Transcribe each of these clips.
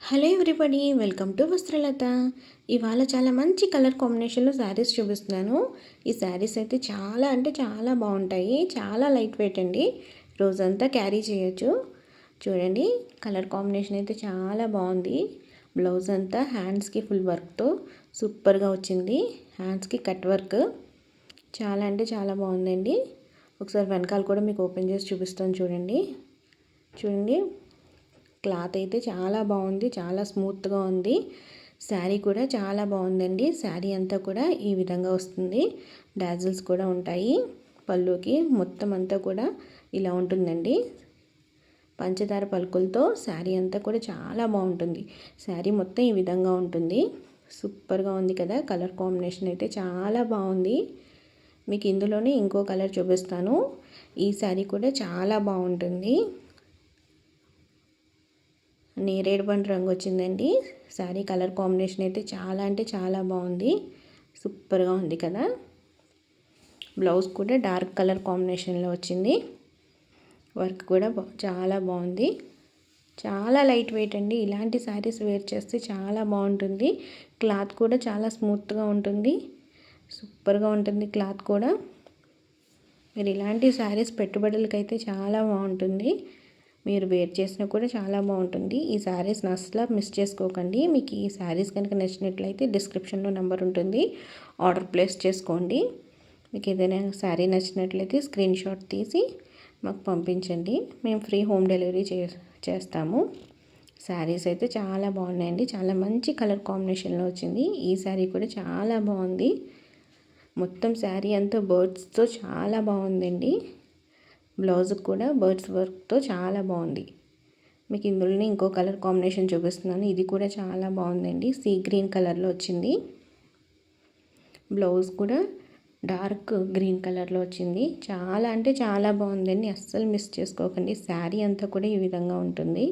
Hello everybody, welcome to Vastralatha. ఇవాళ చాలా మంచి కలర్ కాంబినేషన్లో శారీస్ చూపిస్తున్నాను. ఈ శారీస్ అయితే చాలా అంటే చాలా బాగుంటాయి. చాలా లైట్ వెయిట్ అండి, రోజంతా క్యారీ చేయొచ్చు. చూడండి, కలర్ కాంబినేషన్ అయితే చాలా బాగుంది. బ్లౌజ్ అంతా హ్యాండ్స్కి ఫుల్ వర్క్తో సూపర్గా వచ్చింది. హ్యాండ్స్కి కట్ వర్క్ చాలా అంటే చాలా బాగుందండి. ఒకసారి వెనకాల కూడా మీకు ఓపెన్ చేసి చూపిస్తాను. చూడండి చూడండి క్లాత్ అయితే చాలా బాగుంది, చాలా స్మూత్గా ఉంది. శారీ కూడా చాలా బాగుందండి. శారీ అంతా కూడా ఈ విధంగా వస్తుంది. డాజిల్స్ కూడా ఉంటాయి. పళ్ళుకి మొత్తం అంతా కూడా ఇలా ఉంటుందండి. పంచదార పలుకులతో శారీ అంతా కూడా చాలా బాగుంటుంది. శారీ మొత్తం ఈ విధంగా ఉంటుంది. సూపర్గా ఉంది కదా. కలర్ కాంబినేషన్ అయితే చాలా బాగుంది. మీకు ఇందులోనే ఇంకో కలర్ చూపిస్తాను. ఈ శారీ కూడా చాలా బాగుంటుంది. నేరేడు పండు రంగు వచ్చిందండి. శారీ కలర్ కాంబినేషన్ అయితే చాలా అంటే చాలా బాగుంది. సూపర్గా ఉంది కదా. బ్లౌజ్ కూడా డార్క్ కలర్ కాంబినేషన్లో వచ్చింది. వర్క్ కూడా చాలా బాగుంది. చాలా లైట్ వెయిట్ అండి. ఇలాంటి శారీస్ వేర్ చేస్తే చాలా బాగుంటుంది. క్లాత్ కూడా చాలా స్మూత్గా ఉంటుంది. సూపర్గా ఉంటుంది క్లాత్ కూడా. మీరు ఇలాంటి శారీస్ పెట్టుబడులకైతే చాలా బాగుంటుంది. మీరు వేర్ చేసినా కూడా చాలా బాగుంటుంది. ఈ శారీస్ అసలు మిస్ చేసుకోకండి. మీకు ఈ శారీస్ కనుక నచ్చినట్లయితే డిస్క్రిప్షన్లో నెంబర్ ఉంటుంది, ఆర్డర్ ప్లేస్ చేసుకోండి. మీకు ఏదైనా శారీ నచ్చినట్లయితే స్క్రీన్ షాట్ తీసి మాకు పంపించండి. మేము ఫ్రీ హోమ్ డెలివరీ చేస్తాము. శారీస్ అయితే చాలా బాగున్నాయండి. చాలా మంచి కలర్ కాంబినేషన్లో వచ్చింది. ఈ శారీ కూడా చాలా బాగుంది. మొత్తం శారీ అంతా బర్డ్స్తో చాలా బాగుందండి. బ్లౌజ్ కూడా బర్డ్స్ వర్క్తో చాలా బాగుంది. మీకు ఇందులోనే ఇంకో కలర్ కాంబినేషన్ చూపిస్తున్నాను. ఇది కూడా చాలా బాగుందండి. సీ గ్రీన్ కలర్లో వచ్చింది. బ్లౌజ్ కూడా డార్క్ గ్రీన్ కలర్లో వచ్చింది. చాలా అంటే చాలా బాగుందండి. అస్సలు మిస్ చేసుకోకండి. శారీ అంతా కూడా ఈ విధంగా ఉంటుంది.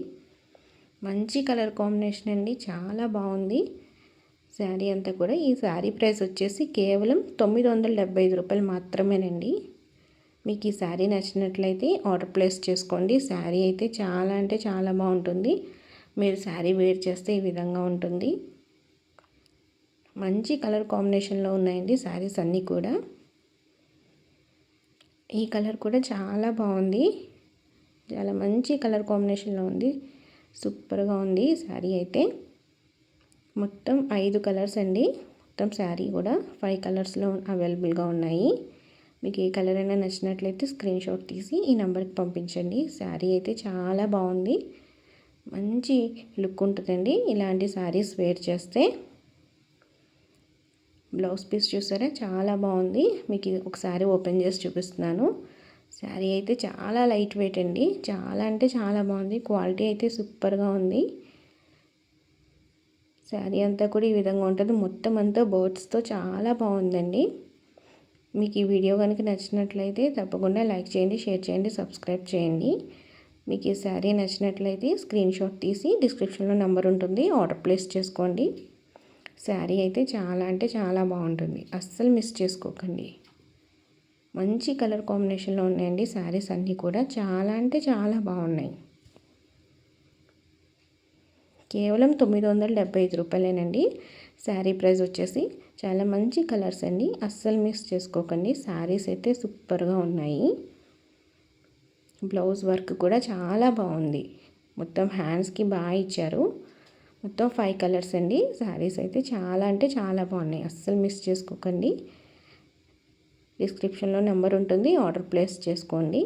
మంచి కలర్ కాంబినేషన్ అండి. చాలా బాగుంది శారీ అంతా కూడా. ఈ శారీ ప్రైస్ వచ్చేసి కేవలం 975 రూపాయలు మాత్రమేనండి. మీకు ఈ శారీ నచ్చినట్లయితే ఆర్డర్ ప్లేస్ చేసుకోండి. శారీ అయితే చాలా అంటే చాలా బాగుంటుంది. మీరు శారీ వేర్ చేస్తే ఈ విధంగా ఉంటుంది. మంచి కలర్ కాంబినేషన్లో ఉన్నాయండి శారీస్ అన్నీ కూడా. ఈ కలర్ కూడా చాలా బాగుంది. చాలా మంచి కలర్ కాంబినేషన్లో ఉంది. సూపర్గా ఉంది శారీ అయితే. మొత్తం 5 కలర్స్ అండి. మొత్తం శారీ కూడా 5 కలర్స్లో అవైలబుల్గా ఉన్నాయి. మీకు ఏ కలర్ అయినా నచ్చినట్లయితే స్క్రీన్ షాట్ తీసి ఈ నెంబర్కి పంపించండి. శారీ అయితే చాలా బాగుంది. మంచి లుక్ ఉంటుందండి ఇలాంటి శారీస్ వేర్ చేస్తే. బ్లౌజ్ పీస్ చూసారా, చాలా బాగుంది. మీకు ఒకసారి ఓపెన్ చేసి చూపిస్తున్నాను. శారీ అయితే చాలా లైట్ వెయిట్ అండి. చాలా అంటే చాలా బాగుంది. క్వాలిటీ అయితే సూపర్గా ఉంది. శారీ అంతా కూడా ఈ విధంగా ఉంటుంది. మొత్తం అంతా బర్డ్స్తో చాలా బాగుందండి. మీకు ఈ వీడియో కనుక నచ్చినట్లయితే తప్పకుండా లైక్ చేయండి, షేర్ చేయండి, సబ్స్క్రైబ్ చేయండి. మీకు ఈ శారీ నచ్చినట్లయితే స్క్రీన్ షాట్ తీసి డిస్క్రిప్షన్లో నెంబర్ ఉంటుంది, ఆర్డర్ ప్లేస్ చేసుకోండి. శారీ అయితే చాలా అంటే చాలా బాగుంటుంది. అస్సలు మిస్ చేసుకోకండి. మంచి కలర్ కాంబినేషన్లో ఉన్నాయండి శారీస్ అన్నీ కూడా. చాలా అంటే చాలా బాగున్నాయి. కేవలం 975 రూపాయలేనండి. శారీ ప్రైస్ వచ్చేసి. చాలా మంచి కలర్స్ అండి. అస్సలు మిస్ చేసుకోకండి. శారీస్ అయితే సూపర్గా ఉన్నాయి. బ్లౌజ్ వర్క్ కూడా చాలా బాగుంది. మొత్తం హ్యాండ్స్కి బాగా ఇచ్చారు. మొత్తం 5 కలర్స్ అండి. శారీస్ అయితే చాలా అంటే చాలా బాగున్నాయి. అస్సలు మిస్ చేసుకోకండి. డిస్క్రిప్షన్లో నెంబర్ ఉంటుంది, ఆర్డర్ ప్లేస్ చేసుకోండి.